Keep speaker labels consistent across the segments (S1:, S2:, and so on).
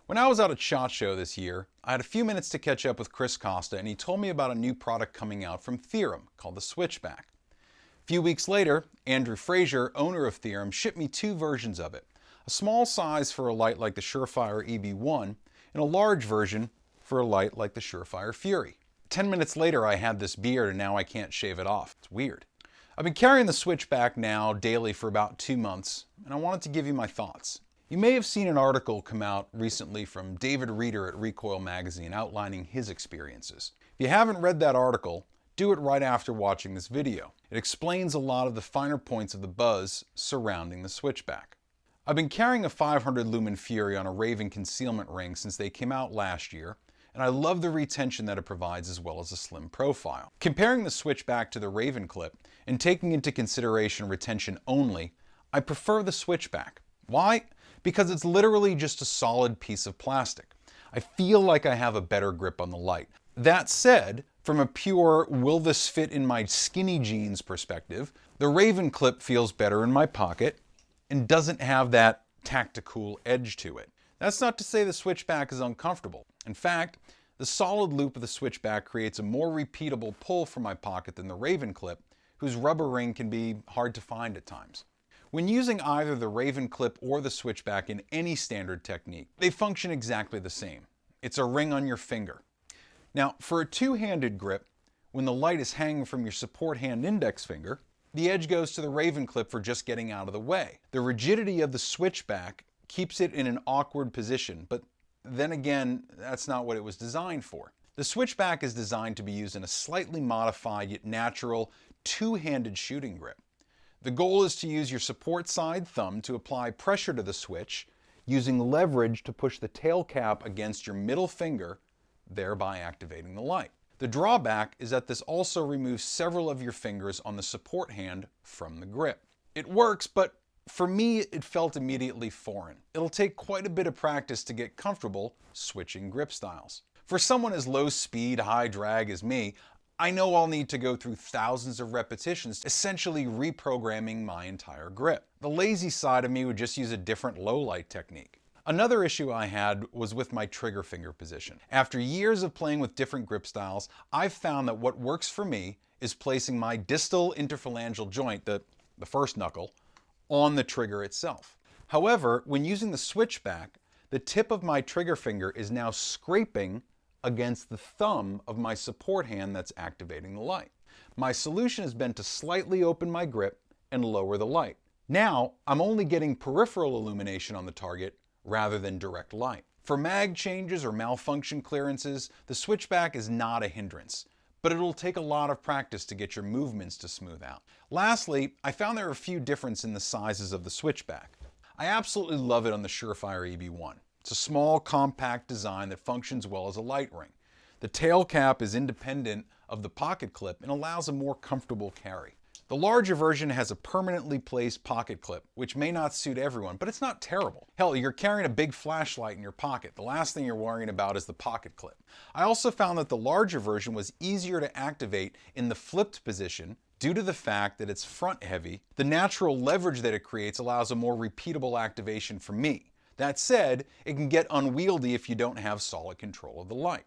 S1: When I was out at SHOT Show this year, I had a few minutes to catch up with Chris Costa, and he told me about a new product coming out from Thyrm called the Switchback. A few weeks later, Andrew Frazier, owner of Thyrm, shipped me two versions of it, a small size for a light like the Surefire EB1 and a large version for a light like the Surefire Fury. 10 minutes later, I had this beard and now I can't shave it off. It's weird. I've been carrying the Switchback now daily for about 2 months, and I wanted to give you my thoughts. You may have seen an article come out recently from David Reeder at Recoil Magazine outlining his experiences. If you haven't read that article, do it right after watching this video. It explains a lot of the finer points of the buzz surrounding the Switchback. I've been carrying a 500 lumen Fury on a Raven concealment ring since they came out last year, and I love the retention that it provides as well as a slim profile. Comparing the Switchback to the Raven clip and taking into consideration retention only, I prefer the Switchback. Why? Because it's literally just a solid piece of plastic. I feel like I have a better grip on the light. That said, from a pure will this fit in my skinny jeans perspective, the Raven clip feels better in my pocket and doesn't have that tactical edge to it. That's not to say the Switchback is uncomfortable. In fact, the solid loop of the Switchback creates a more repeatable pull from my pocket than the Raven clip, whose rubber ring can be hard to find at times. When using either the Raven clip or the Switchback in any standard technique, they function exactly the same. It's a ring on your finger. Now, for a two-handed grip, when the light is hanging from your support hand index finger, the edge goes to the Raven clip for just getting out of the way. The rigidity of the Switchback keeps it in an awkward position, but then again, that's not what it was designed for. The Switchback is designed to be used in a slightly modified yet natural two-handed shooting grip. The goal is to use your support side thumb to apply pressure to the switch, using leverage to push the tail cap against your middle finger, thereby activating the light. The drawback is that this also removes several of your fingers on the support hand from the grip. It works, but for me, it felt immediately foreign. It'll take quite a bit of practice to get comfortable switching grip styles. For someone as low speed, high drag as me, I know I'll need to go through thousands of repetitions, essentially reprogramming my entire grip. The lazy side of me would just use a different low light technique. Another issue I had was with my trigger finger position. After years of playing with different grip styles, I've found that what works for me is placing my distal interphalangeal joint, the first knuckle, on the trigger itself. However, when using the Switchback, the tip of my trigger finger is now scraping against the thumb of my support hand that's activating the light. My solution has been to slightly open my grip and lower the light. Now, I'm only getting peripheral illumination on the target rather than direct light. For mag changes or malfunction clearances, the Switchback is not a hindrance, but it'll take a lot of practice to get your movements to smooth out. Lastly, I found there are a few differences in the sizes of the Switchback. I absolutely love it on the Surefire EB1. It's a small, compact design that functions well as a light ring. The tail cap is independent of the pocket clip and allows a more comfortable carry. The larger version has a permanently placed pocket clip, which may not suit everyone, but it's not terrible. Hell, you're carrying a big flashlight in your pocket. The last thing you're worrying about is the pocket clip. I also found that the larger version was easier to activate in the flipped position due to the fact that it's front heavy. The natural leverage that it creates allows a more repeatable activation for me. That said, it can get unwieldy if you don't have solid control of the light.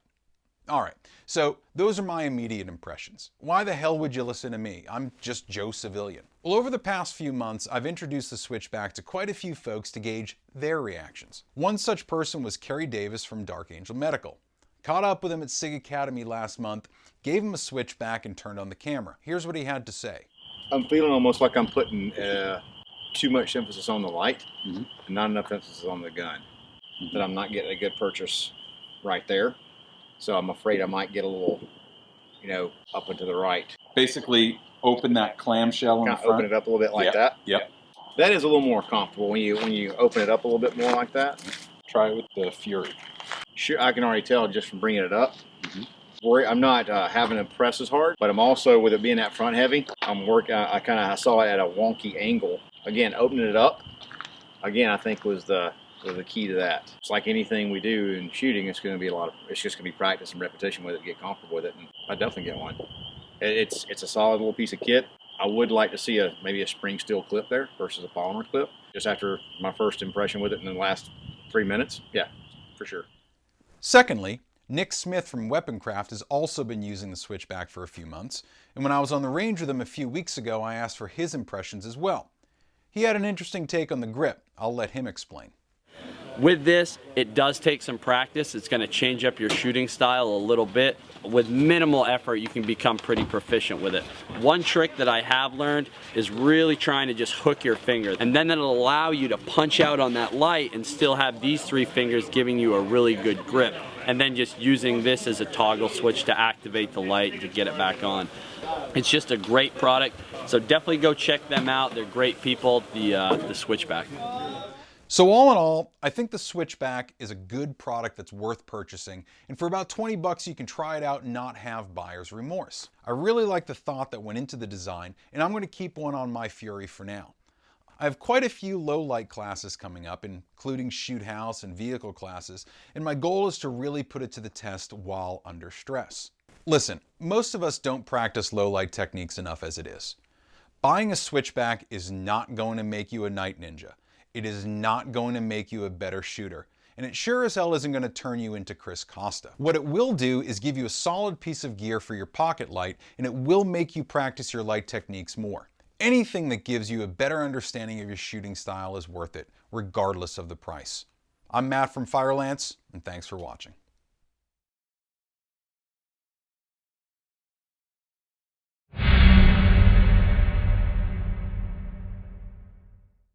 S1: Alright, so those are my immediate impressions. Why the hell would you listen to me? I'm just Joe Civilian. Well, over the past few months, I've introduced the Switchback to quite a few folks to gauge their reactions. One such person was Kerry Davis from Dark Angel Medical. Caught up with him at SIG Academy last month, gave him a Switchback and turned on the camera. Here's what he had to say.
S2: I'm feeling almost like I'm putting too much emphasis on the light and not enough emphasis on the gun. That I'm not getting a good purchase right there. So I'm afraid I might get a little, up and to the right.
S1: Basically, open that clamshell in the front.
S2: Open it up a little bit like that.
S1: Yep.
S2: That is a little more comfortable when you open it up a little bit more like that.
S1: Try it with the Fury.
S2: Sure, I can already tell just from bringing it up. I'm not having to press as hard, but I'm also, with it being that front heavy, I'm working. I saw it at a wonky angle. Again, opening it up, I think was the key to that. It's like anything we do in shooting, it's going to be it's just going to be practice and repetition with it to get comfortable with it, and I definitely get one. It's a solid little piece of kit. I would like to see maybe a spring steel clip there versus a polymer clip. Just after my first impression with it in the last 3 minutes, yeah, for sure.
S1: Secondly, Nick Smith from Weaponcraft has also been using the Switchback for a few months, and when I was on the range with him a few weeks ago, I asked for his impressions as well. He had an interesting take on the grip. I'll let him explain.
S3: With this, it does take some practice. It's going to change up your shooting style a little bit. With minimal effort, you can become pretty proficient with it. One trick that I have learned is really trying to just hook your finger, and then it'll allow you to punch out on that light and still have these 3 fingers giving you a really good grip, and then just using this as a toggle switch to activate the light and to get it back on. It's just a great product, so definitely go check them out. They're great people, the Switchback.
S1: So all in all, I think the Switchback is a good product that's worth purchasing, and for about 20 bucks you can try it out and not have buyer's remorse. I really like the thought that went into the design, and I'm going to keep one on my Fury for now. I have quite a few low light classes coming up, including shoot house and vehicle classes, and my goal is to really put it to the test while under stress. Listen, most of us don't practice low light techniques enough as it is. Buying a Switchback is not going to make you a night ninja. It is not going to make you a better shooter, and it sure as hell isn't going to turn you into Chris Costa. What it will do is give you a solid piece of gear for your pocket light, and it will make you practice your light techniques more. Anything that gives you a better understanding of your shooting style is worth it, regardless of the price. I'm Matt from Firelance, and thanks for watching.